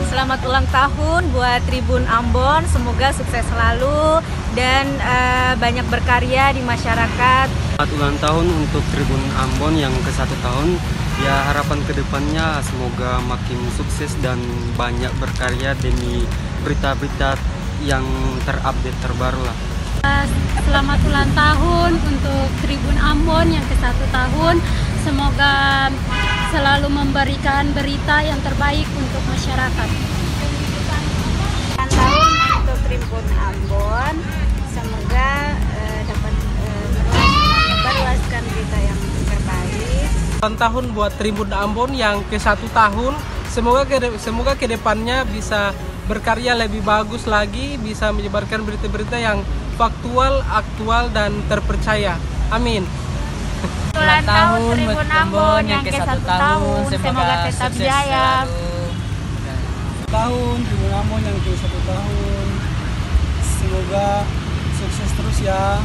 Selamat ulang tahun buat Tribun Ambon, semoga sukses selalu dan banyak berkarya di masyarakat. Selamat ulang tahun untuk Tribun Ambon yang ke-1 tahun. Ya, harapan kedepannya semoga makin sukses dan banyak berkarya demi berita-berita yang terupdate terbaru lah. Selamat ulang tahun untuk Tribun Ambon yang ke-1 tahun. Semoga selalu memberikan berita yang terbaik untuk masyarakat. Ulang tahun untuk Tribun Ambon, semoga dapat menyebarluaskan berita yang terbaik. Ulang tahun buat Tribun Ambon yang ke-1 tahun. Semoga kedepannya bisa berkarya lebih bagus lagi, bisa menyebarkan berita-berita yang faktual, aktual, dan terpercaya. Amin. Ulang tahun Tribun Ambon yang ke-1 tahun, semoga tetap jaya. Tahun Tribun Ambon yang ke-1 tahun, semoga sukses terus ya.